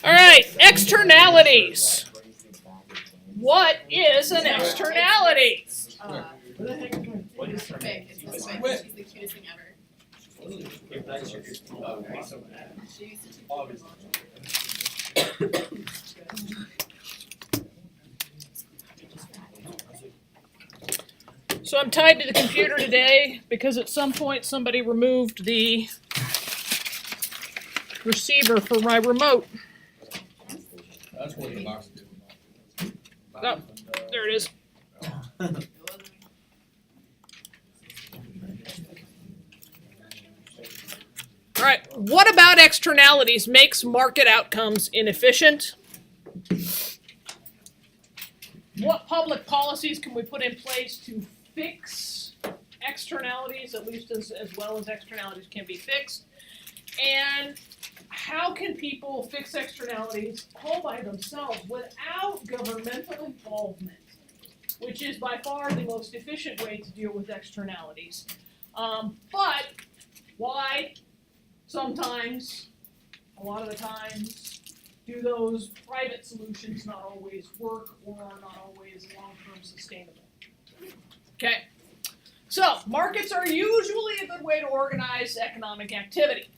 All right, externalities. What is an externality? What is her name? She's the cutest thing ever. So I'm tied to the computer today because at some point somebody removed the receiver for my remote. That's what the box did. Oh, there it is. All right, what about externalities makes market outcomes inefficient? What public policies can we put in place to fix externalities, at least as well as externalities can be fixed? And how can people fix externalities all by themselves without governmental involvement, which is by far the most efficient way to deal with externalities. But why sometimes, a lot of the times, do those private solutions not always work or are not always long-term sustainable? Okay, so markets are usually a good way to organize economic activity.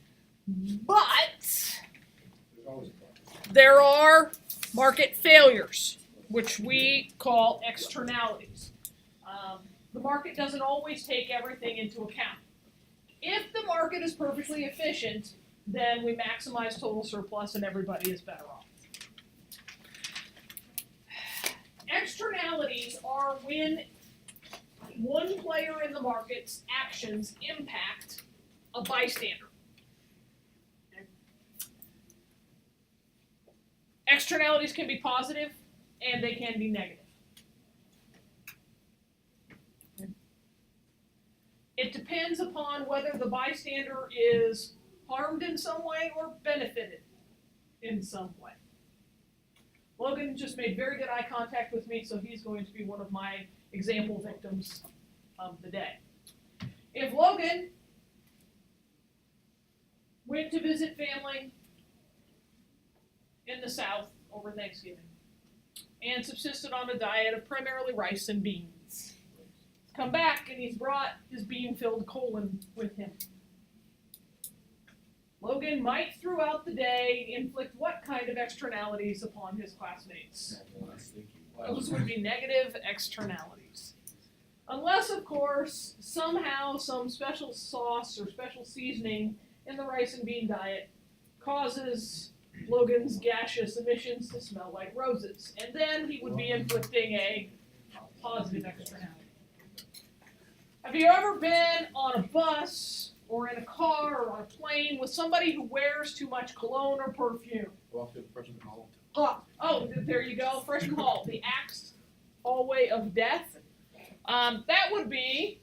But there are market failures, which we call externalities. The market doesn't always take everything into account. If the market is perfectly efficient, then we maximize total surplus and everybody is better off. Externalities are when one player in the market's actions impact a bystander. Externalities can be positive and they can be negative. It depends upon whether the bystander is harmed in some way or benefited in some way. Logan just made very good eye contact with me, so he's going to be one of my example victims of the day. If Logan went to visit family in the South over Thanksgiving and subsisted on a diet of primarily rice and beans, come back and he's brought his bean-filled colon with him. Logan might throughout the day inflict what kind of externalities upon his classmates? Those would be negative externalities. Unless, of course, somehow some special sauce or special seasoning in the rice and bean diet causes Logan's gaseous emissions to smell like roses. And then he would be inflicting a positive externality. Have you ever been on a bus or in a car or on a plane with somebody who wears too much cologne or perfume? Walk to the freshman hall. Oh, there you go, freshman hall, the axe hallway of death. That would be,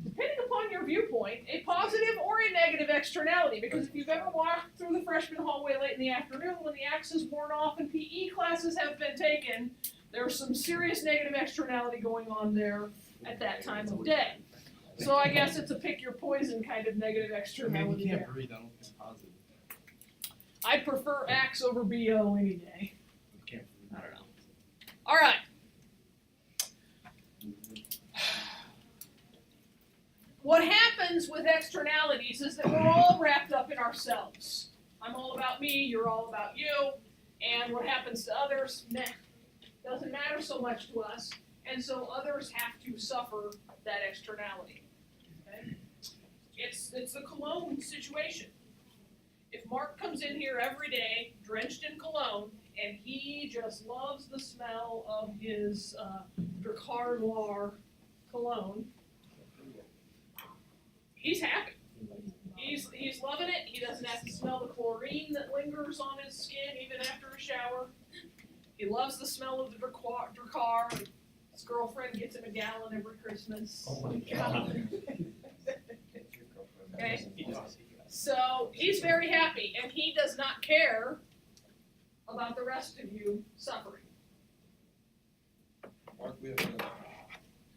depending upon your viewpoint, a positive or a negative externality. Because if you've ever walked through the freshman hallway late in the afternoon when the axe is worn off and PE classes have been taken, there's some serious negative externality going on there at that time of day. So I guess it's a pick your poison kind of negative externality. You can't breathe, I don't think it's positive. I'd prefer axe over BO any day. You can't breathe. I don't know. All right. What happens with externalities is that we're all wrapped up in ourselves. I'm all about me, you're all about you, and what happens to others, meh, doesn't matter so much to us, and so others have to suffer that externality. Okay? It's the cologne situation. If Mark comes in here every day, drenched in cologne, and he just loves the smell of his Dracar Noir cologne, he's happy. He's loving it. He doesn't have to smell the chlorine that lingers on his skin even after a shower. He loves the smell of the Dracar. His girlfriend gets him a gallon every Christmas. Oh my God. Okay? So he's very happy, and he does not care about the rest of you suffering.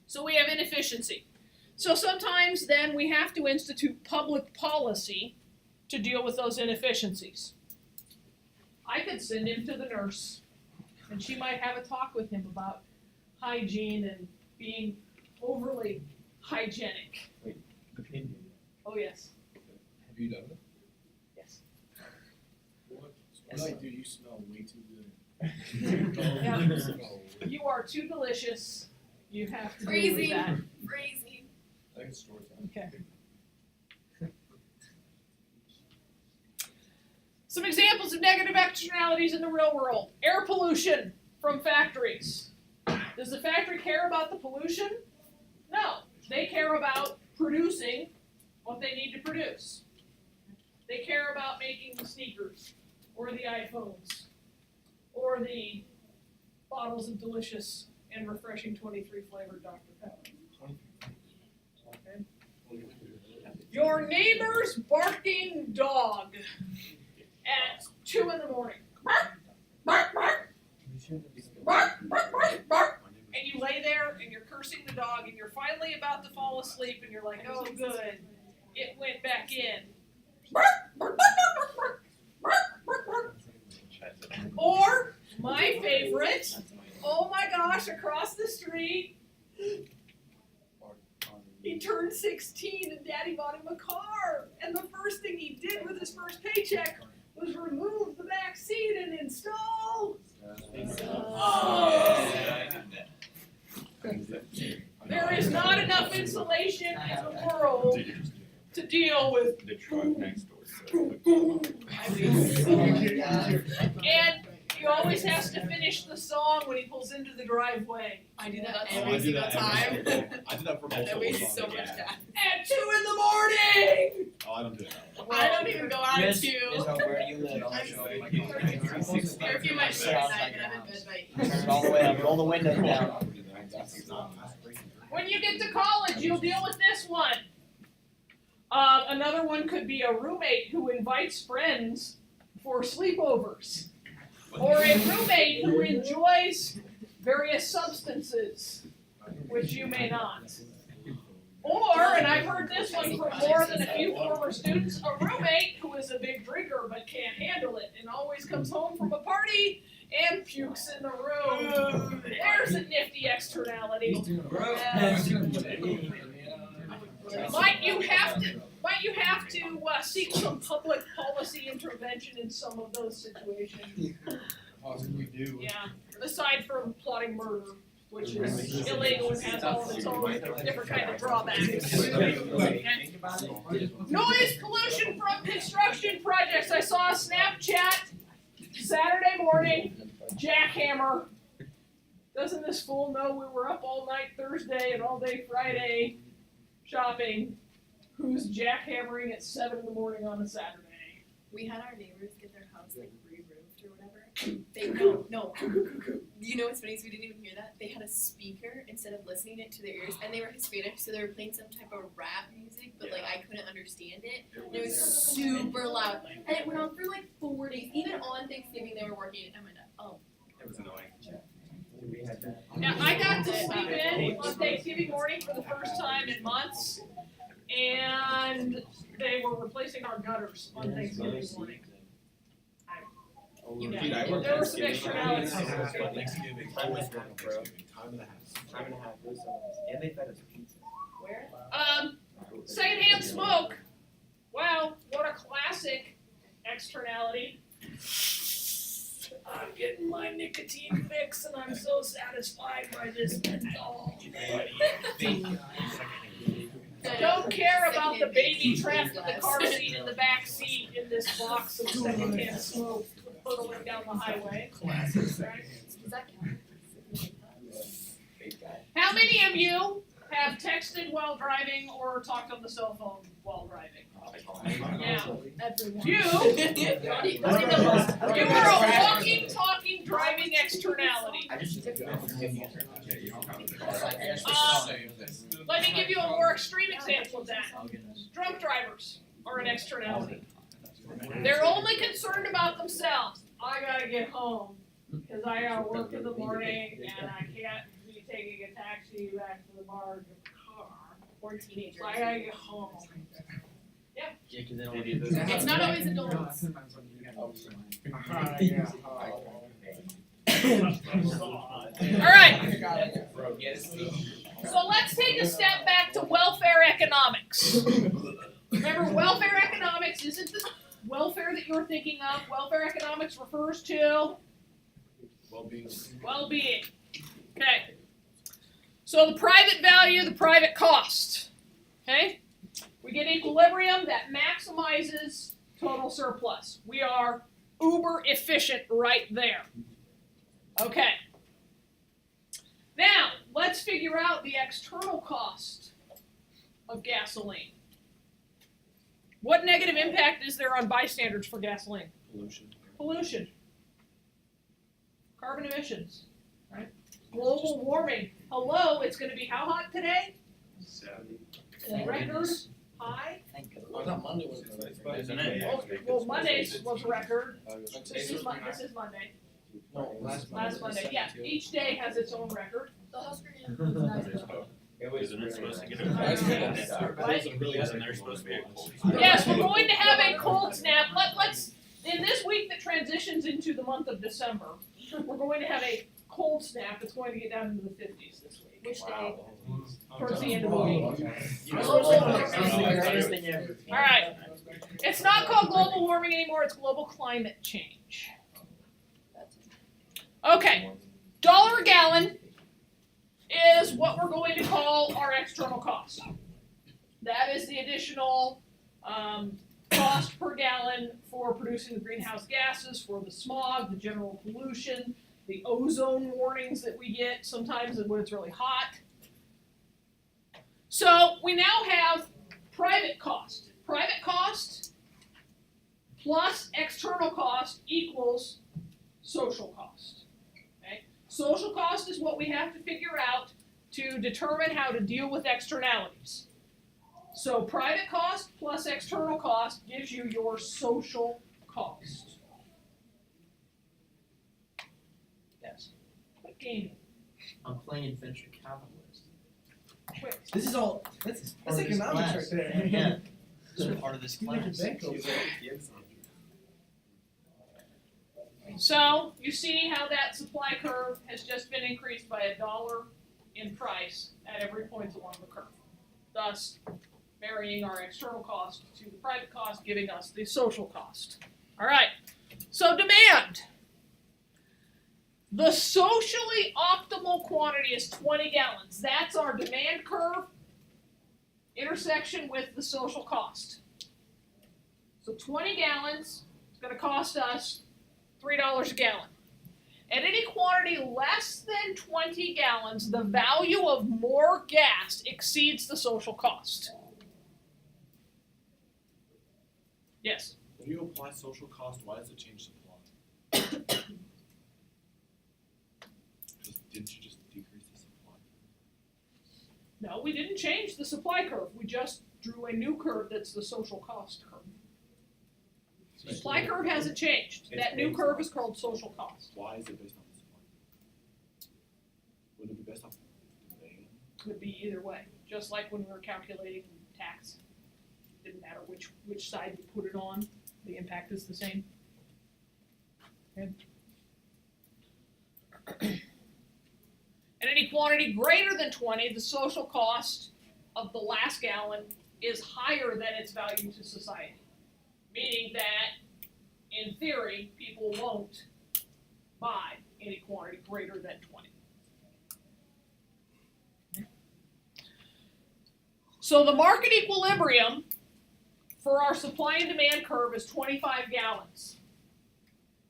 So we have inefficiency. So sometimes then we have to institute public policy to deal with those inefficiencies. I could send him to the nurse, and she might have a talk with him about hygiene and being overly hygienic. Opinion. Oh, yes, Have you done it? yes. What? Yes. Like, dude, you smell way too good. Yeah. You smell way- You are too delicious. You have to deal with Crazy. that. Crazy. I think it's story time. Okay. Some examples of negative externalities in the real world. Air pollution from factories. Does the factory care about the pollution? No. They care about producing what they need to produce. They care about making the sneakers, or the iPhones, or the bottles of delicious and refreshing 23 flavored Dr. Pepper. Okay. Your neighbor's barking dog at 2 in the morning. Bark, bark, bark, bark, bark, bark, bark. And you lay there and you're cursing the dog and you're finally about to fall asleep and you're like, oh good, it went back in. Bark, bark, bark, bark, bark, bark, bark, bark. Or, my favorite, oh my gosh, across the street, he turned 16 and Daddy bought him a car. And the first thing he did with his first paycheck was remove the back seat and install. Oh. There is not enough insulation in the world to deal with. The truck next door. And he always has to finish the song when he pulls into the driveway. I do that Oh, I every do single that time. every single day. I do that for I multiple waste songs. so much gas. At 2 in the morning! Oh, I don't do that. I don't even go out at Miss 2. where you live, I'll show you. Curfew might start at 9, but I'm in bed by 8. Turn it all the way up, roll the windows down. When you get to college, you'll deal with this one. Another one could be a roommate who invites friends for sleepovers. Or a roommate who enjoys various substances, which you may not. Or, and I've heard this one from more than a few former students, a roommate who is a big drinker but can't handle it and always comes home from a party and pukes in the room. There's a nifty externality. Might you have to seek some public policy intervention in some of those situations? Possibly do. Yeah, aside from plotting murder, which is illegal and has all of its own different kind of drawbacks. Noise pollution from construction projects. I saw a Snapchat Saturday morning, jackhammer. Doesn't this fool know we were up all night Thursday and all day Friday shopping? Who's jackhammering at 7 in the morning on a Saturday? We had our neighbors get their house like re-roofed or whatever. They no. You know what's funny is we didn't even hear that. They had a speaker instead of listening it to their ears, and they were Hispanic, so they were playing some type of rap music, but like I couldn't understand it. And it was super loud, and it went on for like 4 days. Even on Thanksgiving, they were working. And I'm like, oh. It was annoying. Now, I got to sleep in on Thanksgiving morning for the first time in months, and they were replacing our gutters on Thanksgiving morning. You know. Dude, I work There were some Thanksgiving. externalities. Thanksgiving. Always work on Thanksgiving. Time and a half. Time and a half, and they fed us pizza. Where? Secondhand smoke. Wow, what a classic externality. I'm getting my nicotine fix and I'm so satisfied by this menthol. Don't care about the baby trapped in the car seat in the back seat in this box of secondhand smoke hurtling down the highway. Right? Does that count? How many of you have texted while driving or talked on the cell phone while driving? Yeah, Everyone. you are a walking, talking, driving externality. Let me give you a more extreme example of that. Drunk drivers are an externality. They're only concerned about themselves. I gotta get home because I gotta work in the morning and I can't be taking a taxi back to the bar or car. Or teenagers. So I gotta get home. Yeah, 'cause they don't. Maybe this- It's not always adults. Alright, Yes. so let's take a step back to welfare economics. Remember, welfare economics isn't the welfare that you're thinking of. Welfare economics refers to Well-being. well-being. Okay. So the private value, the private cost. Okay? We get equilibrium that maximizes total surplus. We are uber efficient right there. Okay. Now, let's figure out the external cost of gasoline. What negative impact is there on bystanders for gasoline? Pollution. Pollution. Carbon emissions. Right? Global warming. Hello, it's going to be how hot today? 70. Record high. Thank God. I thought Monday was. Isn't it? Well, Monday's was a record. This This is Monday. No, last Last Monday. Yeah, each day has its own record. The Husker Games was nice though. Isn't it supposed to get What? Isn't there supposed to be a cold? Yes, we're going to have a cold snap. Let's in this week that transitions into the month of December, we're going to have a cold snap. It's going to get down into the 50s this week. Which day? Towards the end of the week. All right. It's not called global warming anymore. It's global climate change. Okay. $1 a gallon is what we're going to call our external cost. That is the additional cost per gallon for producing the greenhouse gases, for the smog, the general pollution, the ozone warnings that we get sometimes when it's really hot. So we now have private cost. Private cost plus external cost equals social cost. Okay? Social cost is what we have to figure out to determine how to deal with externalities. So private cost plus external cost gives you your social cost. Yes. What game? I'm playing venture capitalist. Wait. This is all. This is part of this economics class. right there. Yeah. This is part of this You make your class. bank go. So you see how that supply curve has just been increased by $1 in price at every point along the curve, thus varying our external cost to the private cost, giving us the social cost. All right, so demand. The socially optimal quantity is 20 gallons. That's our demand curve intersection with the social cost. So 20 gallons is going to cost us $3 a gallon. At any quantity less than 20 gallons, the value of more gas exceeds the social cost. Yes? When you apply social cost, why does it change supply? Didn't you just decrease the supply? No, we didn't change the supply curve. We just drew a new curve that's the social cost curve. The supply curve hasn't changed. That new curve is called social cost. Why is it based on the supply? Would it be based on demand? Could be either way. Just like when we were calculating tax. Didn't matter which side you put it on, the impact is the same. Okay. At any quantity greater than 20, the social cost of the last gallon is higher than its value to society. Meaning that, in theory, people won't buy any quantity greater than 20. So the market equilibrium for our supply and demand curve is 25 gallons.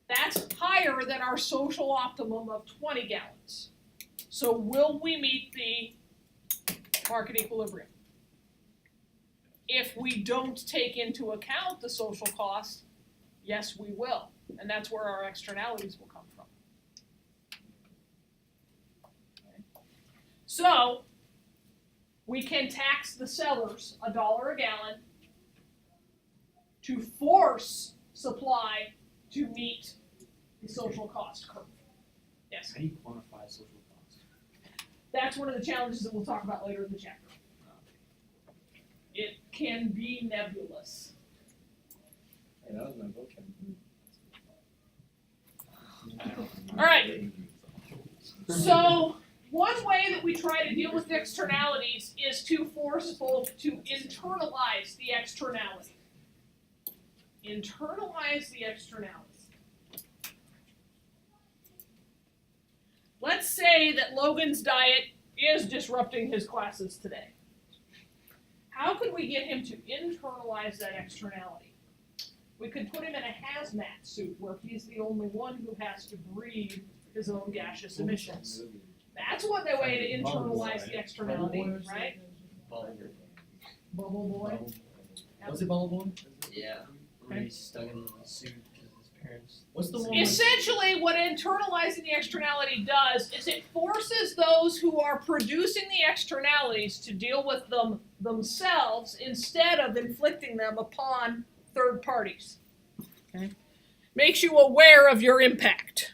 That's higher than our social optimum of 20 gallons. So will we meet the market equilibrium? If we don't take into account the social cost, yes, we will. And that's where our externalities will come from. Okay. So, we can tax the sellers $1 a gallon to force supply to meet the social cost curve. Yes? How do you quantify social cost? That's one of the challenges that we'll talk about later in the chapter. It can be nebulous. Hey, that was my vocab. All right. So one way that we try to deal with externalities is to force folk to internalize the externality. Internalize the externality. Let's say that Logan's diet is disrupting his classes today. How could we get him to internalize that externality? We could put him in a hazmat suit where he's the only one who has to breathe his own gaseous emissions. That's one way to internalize the externality, right? Bubble boy. Was it Bubble Boy? Yeah. Where he's stuck in the suit because his parents. What's the one? Essentially, what internalizing the externality does is it forces those who are producing the externalities to deal with them themselves instead of inflicting them upon third parties. Okay? Makes you aware of your impact.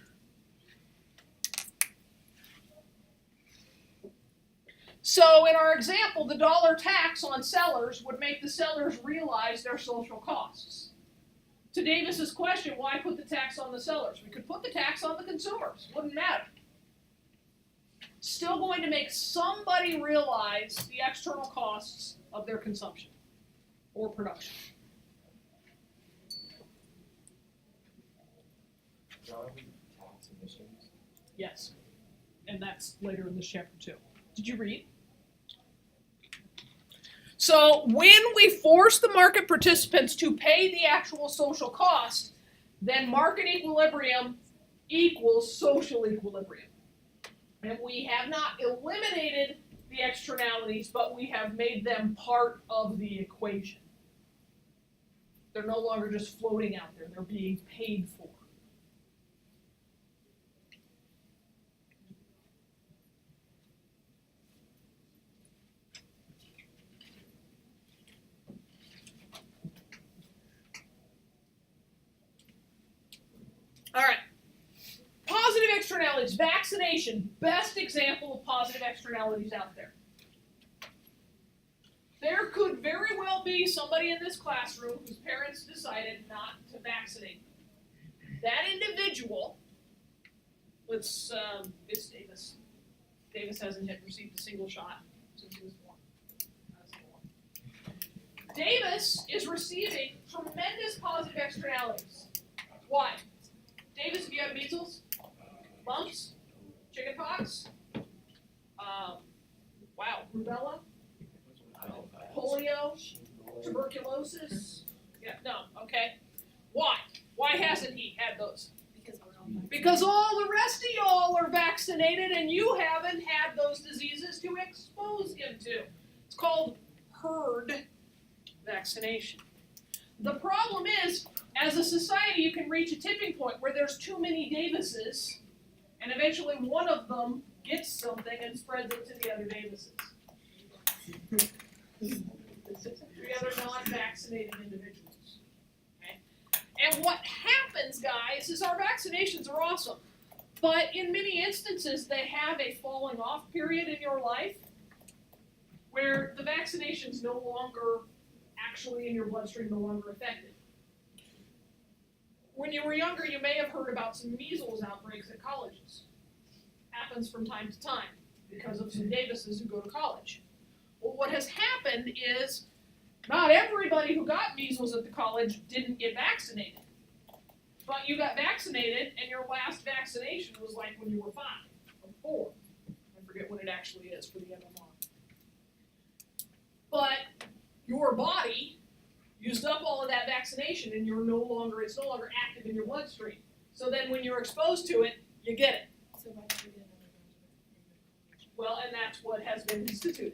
So in our example, the dollar tax on sellers would make the sellers realize their social costs. To Davis's question, why put the tax on the sellers? We could put the tax on the consumers. Wouldn't matter. Still going to make somebody realize the external costs of their consumption or production. Tax emissions. Yes. And that's later in this chapter too. Did you read? So when we force the market participants to pay the actual social cost, then market equilibrium equals social equilibrium. And we have not eliminated the externalities, but we have made them part of the equation. They're no longer just floating out there, they're being paid for. All right. Positive externalities. Vaccination. Best example of positive externalities out there. There could very well be somebody in this classroom whose parents decided not to vaccinate them. That individual, it's Davis. Davis hasn't yet received a single shot since he was born. Davis is receiving tremendous positive externalities. Why? Davis, have you had measles, mumps, chickenpox, rubella, polio, tuberculosis? Yeah, no, okay. Why? Why hasn't he had those? Because all the rest of y'all are vaccinated and you haven't had those diseases to expose him to. It's called herd vaccination. The problem is, as a society, you can reach a tipping point where there's too many Davises, and eventually one of them gets something and spreads it to the other Davises. The other non-vaccinated individuals. Okay? And what happens, guys, is our vaccinations are awesome, but in many instances, they have a falling off period in your life where the vaccination's no longer actually in your bloodstream, no longer effective. When you were younger, you may have heard about some measles outbreaks at colleges. Happens from time to time because of some Davises who go to college. Well, what has happened is not everybody who got measles at the college didn't get vaccinated. But you got vaccinated, and your last vaccination was like when you were 5 or 4. I forget what it actually is for the MMR. But your body used up all of that vaccination, and it's no longer active in your bloodstream. So then when you're exposed to it, you get it. So why don't we get another round? Well, and that's what has been instituted.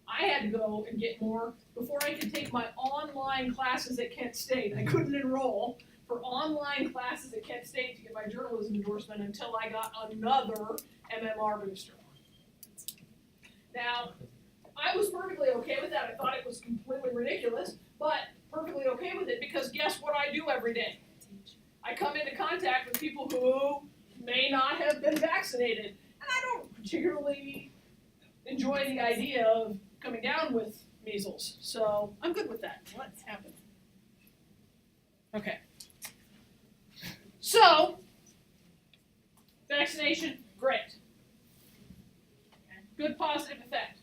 I had to go and get more before I could take my online classes at Kent State. I couldn't enroll for online classes at Kent State to get my journalism endorsement until I got another MMR booster. Now, I was perfectly okay with that. I thought it was completely ridiculous, but perfectly okay with it because guess what I do every day? I come into contact with people who may not have been vaccinated, and I don't particularly enjoy the idea of coming down with measles. So I'm good with that. What's happened? Okay. So, vaccination, great. Okay. Good positive effect.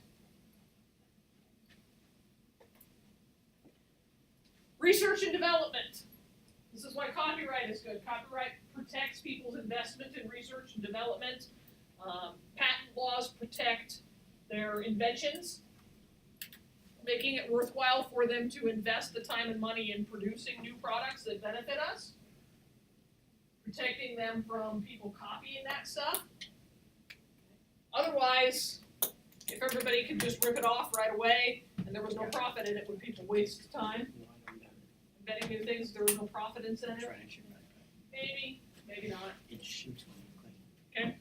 Research and development. This is why copyright is good. Copyright protects people's investment in research and development. Patent laws protect their inventions, making it worthwhile for them to invest the time and money in producing new products that benefit us, protecting them from people copying that stuff. Otherwise, if everybody could just rip it off right away and there was no profit in it, would people waste time inventing new things? There was no profit incentive? Maybe, maybe not. It shoots when you click. Okay.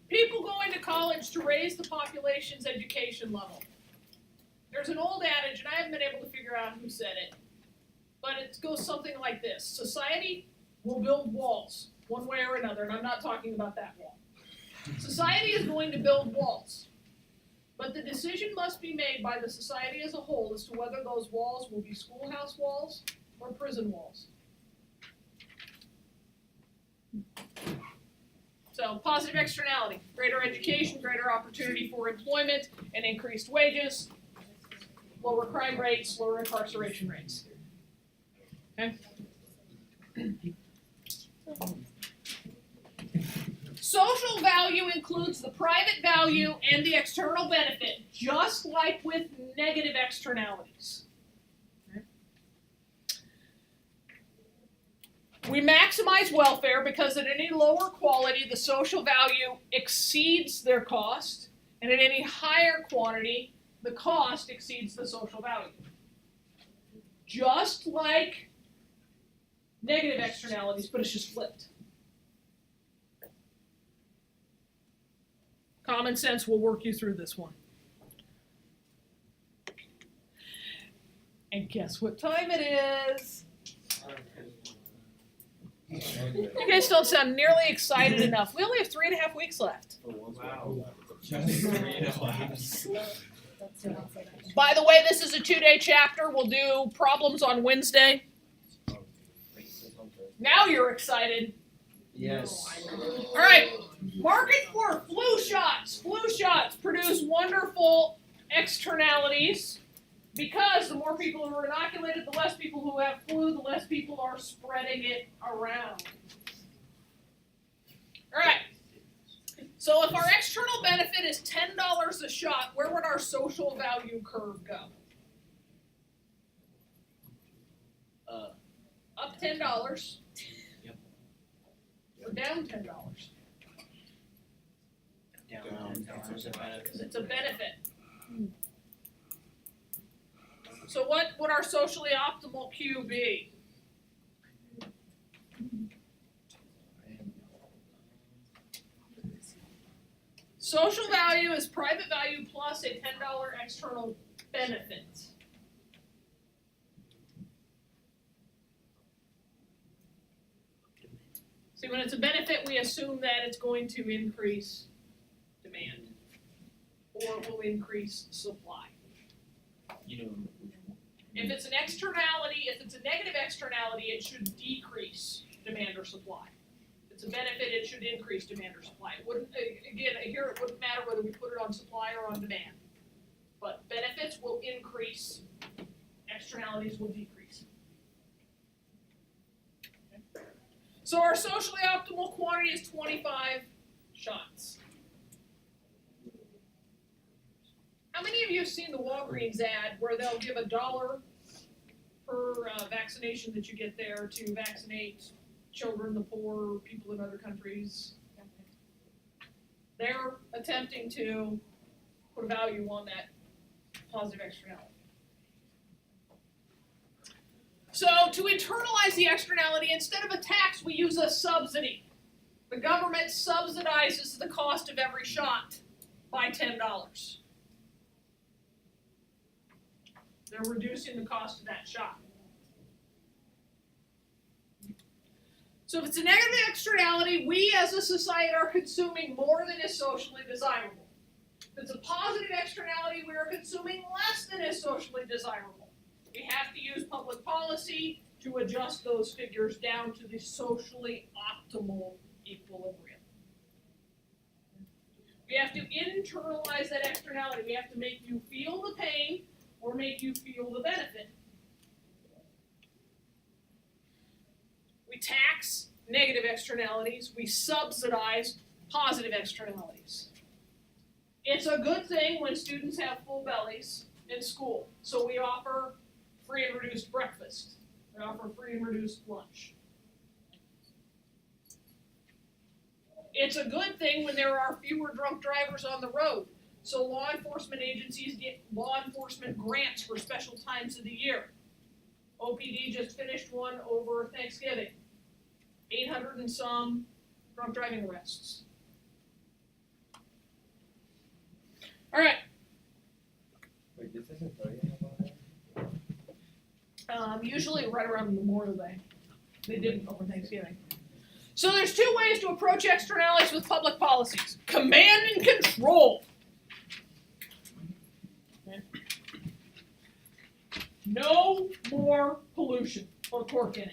People going to college to raise the population's education level. There's an old adage, and I haven't been able to figure out who said it, but it goes something like this. Society will build walls, one way or another, and I'm not talking about that wall. Society is going to build walls, but the decision must be made by the society as a whole as to whether those walls will be schoolhouse walls or prison walls. So, positive externality, greater education, greater opportunity for employment, and increased wages, lower crime rates, lower incarceration rates. Okay? Social value includes the private value and the external benefit, just like with negative externalities. Okay? We maximize welfare because at any lower quality, the social value exceeds their cost, and at any higher quantity, the cost exceeds the social value. Just like negative externalities, but it's just flipped. Common sense will work you through this one. And guess what time it is? You guys don't sound nearly excited enough. We only have 3.5 weeks left. Wow. By the way, this is a 2-day chapter. We'll do problems on Wednesday. Now you're excited. Yes. All right. Market for flu shots. Flu shots produce wonderful externalities because the more people who are inoculated, the less people who have flu, the less people are spreading it around. All right. So if our external benefit is $10 a shot, where would our social value curve go? Up $10. Yep. Or down $10. Down. Because it's a benefit. So what would our socially optimal Q be? Social value is private value plus a $10 external benefit. See, when it's a benefit, we assume that it's going to increase demand or will increase supply. You know which one. If it's an externality, if it's a negative externality, it should decrease demand or supply. If it's a benefit, it should increase demand or supply. It wouldn't, again, here it wouldn't matter whether we put it on supply or on demand. But benefits will increase, externalities will decrease. Okay. So our socially optimal quantity is 25 shots. How many of you have seen the Walgreens ad where they'll give $1 per vaccination that you get there to vaccinate children, the poor, people in other countries? They're attempting to put a value on that positive externality. So to internalize the externality, instead of a tax, we use a subsidy. The government subsidizes the cost of every shot by $10. They're reducing the cost of that shot. So if it's a negative externality, we as a society are consuming more than is socially desirable. If it's a positive externality, we are consuming less than is socially desirable. We have to use public policy to adjust those figures down to the socially optimal equilibrium. We have to internalize that externality. We have to make you feel the pain or make you feel the benefit. We tax negative externalities. We subsidize positive externalities. It's a good thing when students have full bellies in school. So we offer free and reduced breakfast. We offer free and reduced lunch. It's a good thing when there are fewer drunk drivers on the road. So law enforcement agencies get law enforcement grants for special times of the year. OPD just finished one over Thanksgiving. 800 and some drunk driving arrests. All right. Wait, this isn't tell you about that? Usually right around Memorial Day. They didn't over Thanksgiving. So there's two ways to approach externalities with public policies. Command and control. Okay. No more pollution or pork in it.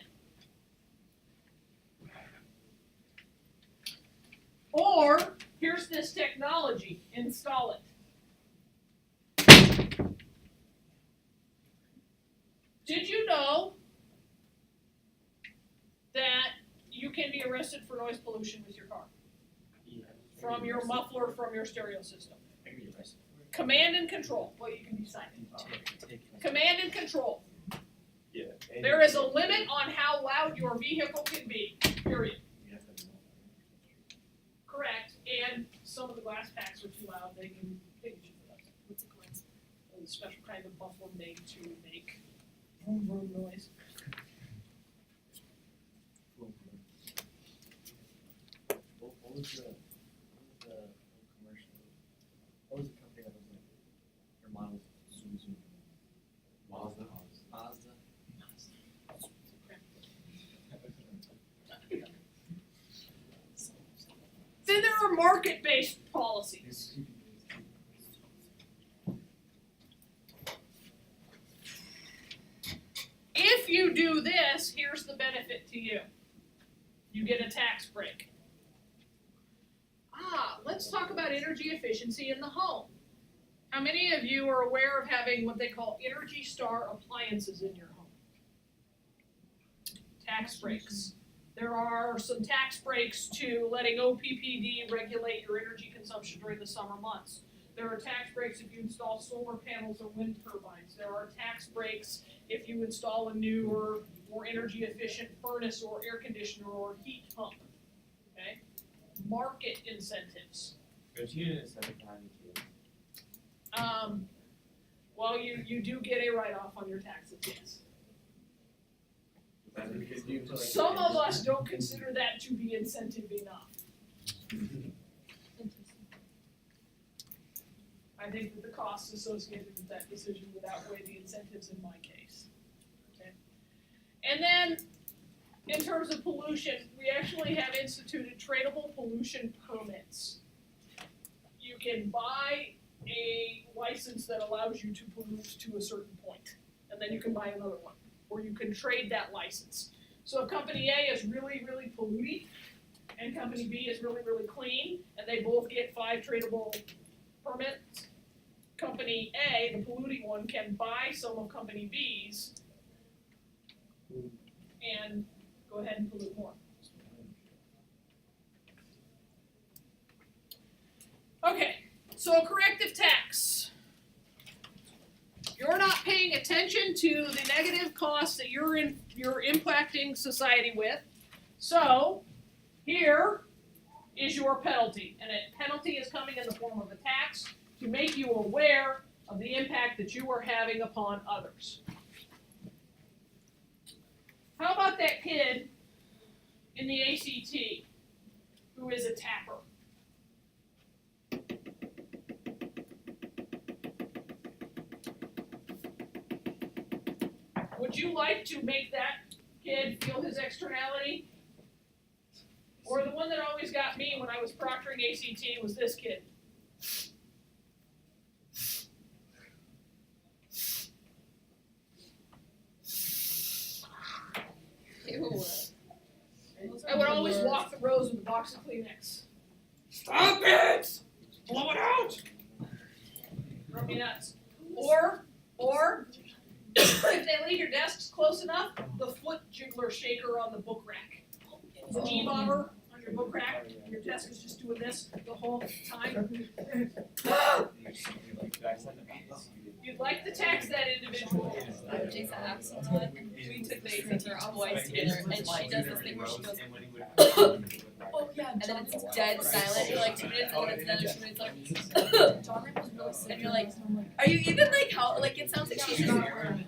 Or, here's this technology, install it. Did you know that you can be arrested for noise pollution with your car? Yeah. From your muffler, from your stereo system. I can be arrested. Command and control. Well, you can be cited. Take Command and control. Yeah. and- There is a limit on how loud your vehicle can be, period. You have to have a law. Correct. And some of the glass packs are too loud, they can hit you for that. What's a glass? A special kind of muffler made to make vroom vroom noise. What was the commercial? What was the company that was like their models? Zoom. Mazda. Mazda. Then there are market-based policies. If you do this, here's the benefit to you. You get a tax break. Let's talk about energy efficiency in the home. How many of you are aware of having what they call Energy Star appliances in your home? Tax breaks. There are some tax breaks to letting OPPD regulate your energy consumption during the summer months. There are tax breaks if you install solar panels or wind turbines. There are tax breaks if you install a new or more energy efficient furnace or air conditioner or heat pump. Okay? Market incentives. Don't you get an incentive for having kids? Well, you do get a write-off on your taxes, yes. That's because you feel like- Some of us don't consider that to be incentive enough. I think that the costs associated with that decision would outweigh the incentives in my case. Okay. And then, in terms of pollution, we actually have instituted tradable pollution permits. You can buy a license that allows you to pollute to a certain point, and then you can buy another one, or you can trade that license. So if company A is really, really polluting, and company B is really, really clean, and they both get 5 tradable permits, company A, the polluting one, can buy some of company B's and go ahead and pollute more. Okay, so corrective tax. You're not paying attention to the negative costs that you're impacting society with. So here is your penalty, and a penalty is coming in the form of a tax to make you aware of the impact that you are having upon others. How about that kid in the ACT who is a tapper? Would you like to make that kid feel his externality? Or the one that always got me when I was proctoring ACT was this kid. always walk the rows with a box of Kleenex. Stop it! Blow it out! Drove me nuts. Or if they leave your desks close enough, the foot jiggler shaker on the book rack. The G-bobber on your book rack, and your desk is just doing this the whole time. You'd like to text that individual. Jason Axelrod, we took the boys together, and she does this thing where she goes, oh yeah, and then it's dead silent for like 2 minutes, and then it's another 2 minutes like, John was really sick. And you're like, are you even like how, like it sounds like she's just, Alright,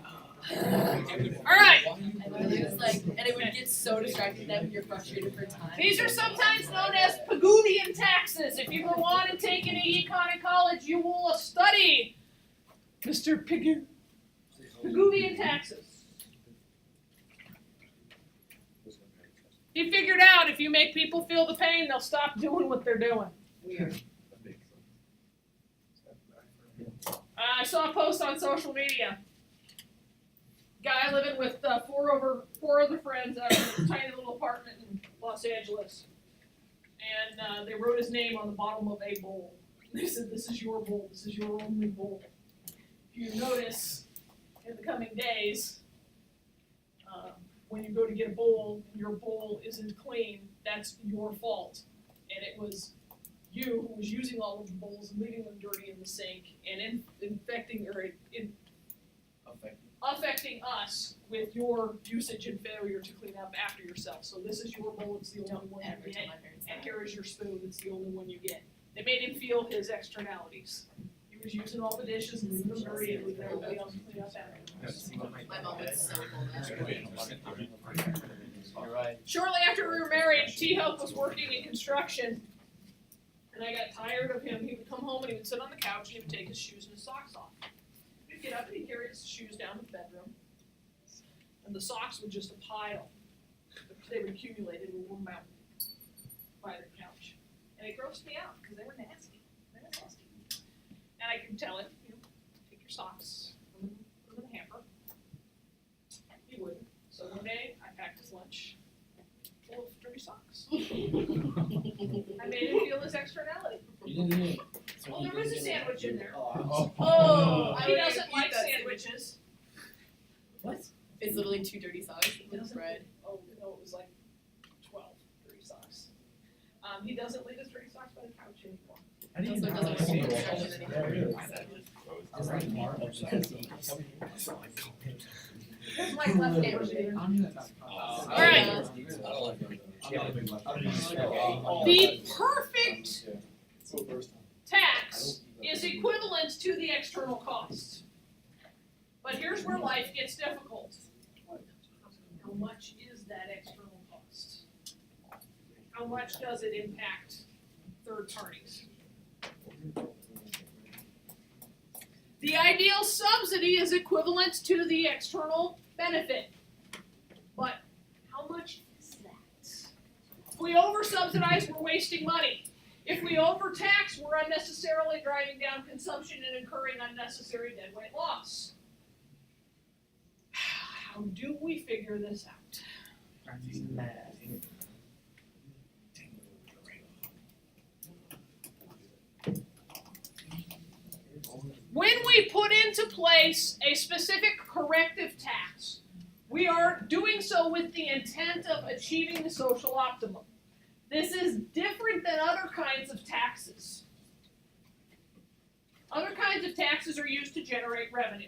and it was like, and it would get so distracting that you're frustrated for time. these are sometimes known as Pagoovian taxes. If you go on and take any econ in college, you will study Mr. Pagoovian taxes. He figured out if you make people feel the pain, they'll stop doing what they're doing. I saw a post on social media. Guy living with four other friends out of a tiny little apartment in Los Angeles. And they wrote his name on the bottom of a bowl. They said, this is your bowl, this is your only bowl. If you notice, in the coming days, when you go to get a bowl and your bowl isn't clean, that's your fault. And it was you who was using all of the bowls and leaving them dirty in the sink and affecting us with your usage and failure to clean up after yourself. So this is your bowl, it's the only one you get, and here is your spoon, it's the only one you get. They made him feel his externalities. He was using all the dishes and leaving them dirty and leaving everybody else to clean up after him. My mom would so pull that. You're right. Shortly after we were married, T-Hope was working in construction, and I got tired of him. He would come home and he would sit on the couch and he would take his shoes and his socks off. He'd get up and he'd carry his shoes down to the bedroom, and the socks would just a pile. They would accumulate into one mountain by the couch. And it grossed me out because they were nasty. They were nasty. And I could tell him, take your socks, put them in the hamper. He wouldn't. So one day, I packed his lunch full of dirty socks. I made him feel his externality. You didn't eat. Well, there was a sandwich in there. Oh. He doesn't like sandwiches. What? It's literally 2 dirty socks with bread. Oh, no, it was like 12 dirty socks. He doesn't leave his dirty socks by the couch anymore. How do you Also not doesn't like want to sandwiches? be anymore. It's like marble. Here's my left hand. Alright. The perfect tax is equivalent to the external cost. But here's where life gets difficult. How much is that external cost? How much does it impact third parties? The ideal subsidy is equivalent to the external benefit. But how much is that? If we over-subsidize, we're wasting money. If we overtax, we're unnecessarily driving down consumption and incurring unnecessary deadweight loss. How do we figure this out? When we put into place a specific corrective tax, we are doing so with the intent of achieving the social optimum. This is different than other kinds of taxes. Other kinds of taxes are used to generate revenue.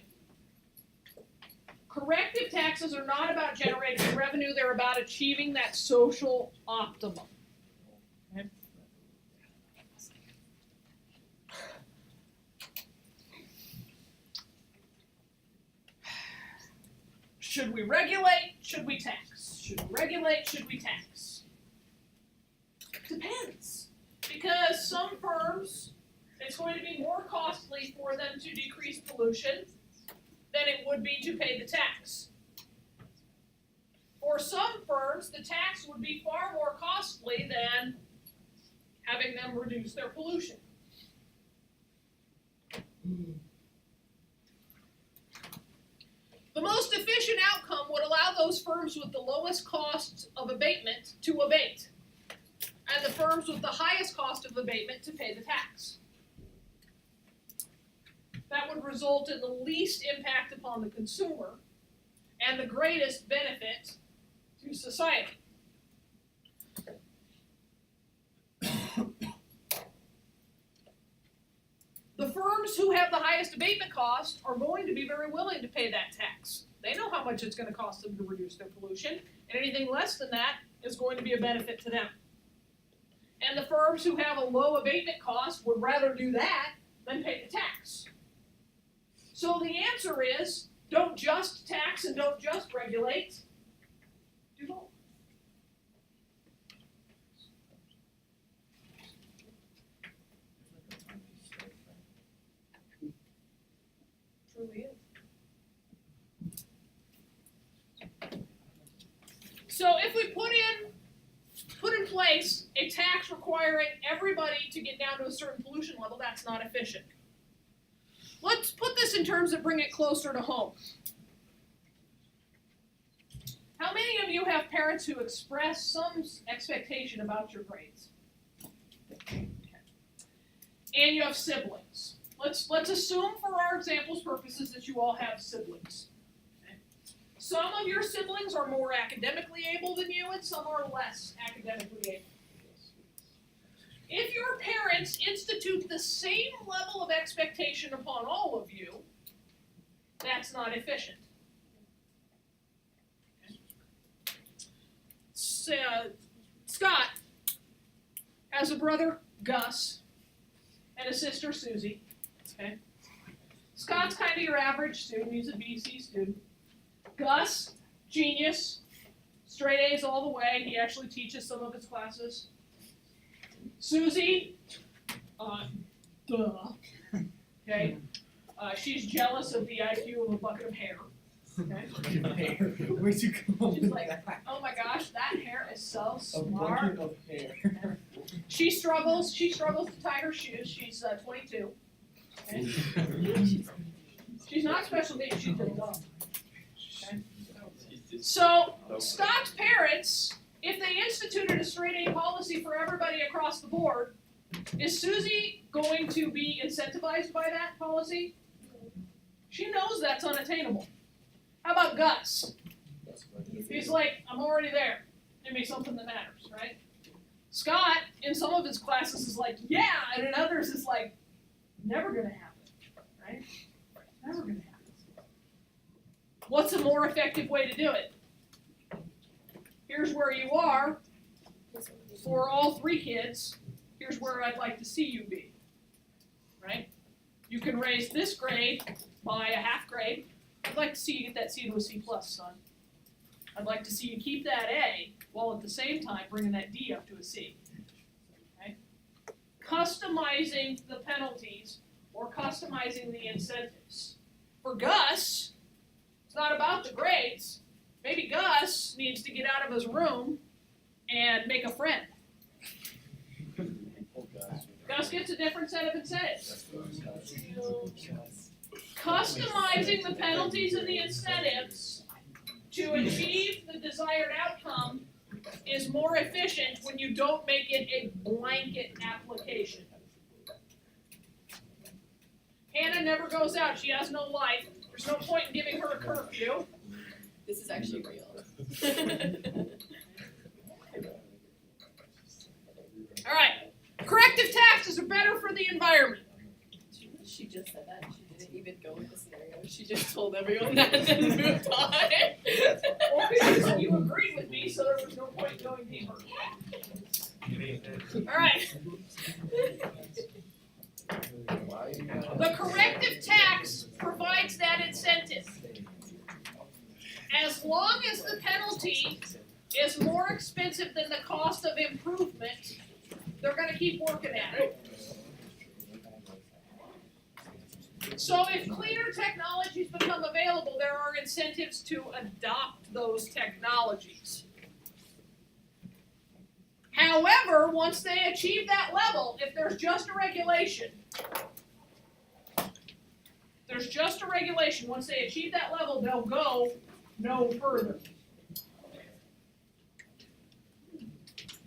Corrective taxes are not about generating revenue, they're about achieving that social optimum. Okay? Should we regulate? Should we tax? Should we regulate? Should we tax? Depends. Because some firms, it's going to be more costly for them to decrease pollution than it would be to pay the tax. For some firms, the tax would be far more costly than having them reduce their pollution. The most efficient outcome would allow those firms with the lowest costs of abatement to abate. and the firms with the highest cost of abatement to pay the tax. That would result in the least impact upon the consumer and the greatest benefit to society. The firms who have the highest abatement cost are going to be very willing to pay that tax. They know how much it's going to cost them to reduce their pollution, and anything less than that is going to be a benefit to them. And the firms who have a low abatement cost would rather do that than pay the tax. So the answer is, don't just tax and don't just regulate, do both. Truly is. So if we put in place a tax requiring everybody to get down to a certain pollution level, that's not efficient. Let's put this in terms that bring it closer to home. How many of you have parents who express some expectation about your grades? Okay. And you have siblings. Let's assume for our example's purposes that you all have siblings. Okay. Some of your siblings are more academically able than you, and some are less academically able. If your parents institute the same level of expectation upon all of you, that's not efficient. Okay. Scott has a brother, Gus, and a sister, Susie. Okay. Scott's kind of your average student. He's a BC student. Gus, genius, straight A's all the way. He actually teaches some of his classes. Susie, okay. She's jealous of the IQ of a bucket of hair. Okay. Where'd you come up She's with like, that? oh my gosh, that hair is so A smart. bucket of hair. She struggles to tie her shoes. She's 22. Okay. She's not special needs, she's just dumb. Okay. So, Scott's parents, if they instituted a straight A policy for everybody across the board, is Susie going to be incentivized by that policy? She knows that's unattainable. How about Gus? He's like, I'm already there. Give me something that matters, right? Scott, in some of his classes, is like, yeah, and in others is like, never gonna happen, right? Never gonna happen. What's a more effective way to do it? Here's where you are. For all three kids, here's where I'd like to see you be, right? You can raise this grade by a half grade. I'd like to see you get that C to a C+, son. I'd like to see you keep that A, while at the same time bringing that D up to a C. Okay? Customizing the penalties or customizing the incentives. For Gus, it's not about the grades. Maybe Gus needs to get out of his room and make a friend. Gus gets a different set of incentives. Customizing the penalties and the incentives to achieve the desired outcome is more efficient when you don't make it a blanket application. Hannah never goes out. She has no life. There's no point in giving her a curfew. This is actually real. All right. Corrective taxes are better for the environment. She just said that. She didn't even go with the scenario. She just told everyone that and then moved on. Well, because you agreed with me, so there was no point in going deeper. All right. The corrective tax provides that incentive. As long as the penalty is more expensive than the cost of improvement, they're going to keep working at it. So if cleaner technologies become available, there are incentives to adopt those technologies. However, once they achieve that level, if there's just a regulation, once they achieve that level, they'll go no further.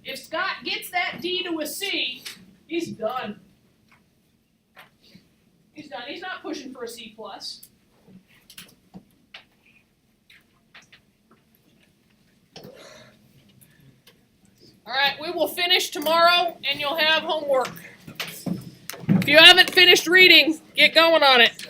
If Scott gets that D to a C, he's done. He's done. He's not pushing for a C plus. All right, we will finish tomorrow, and you'll have homework. If you haven't finished reading, get going on it.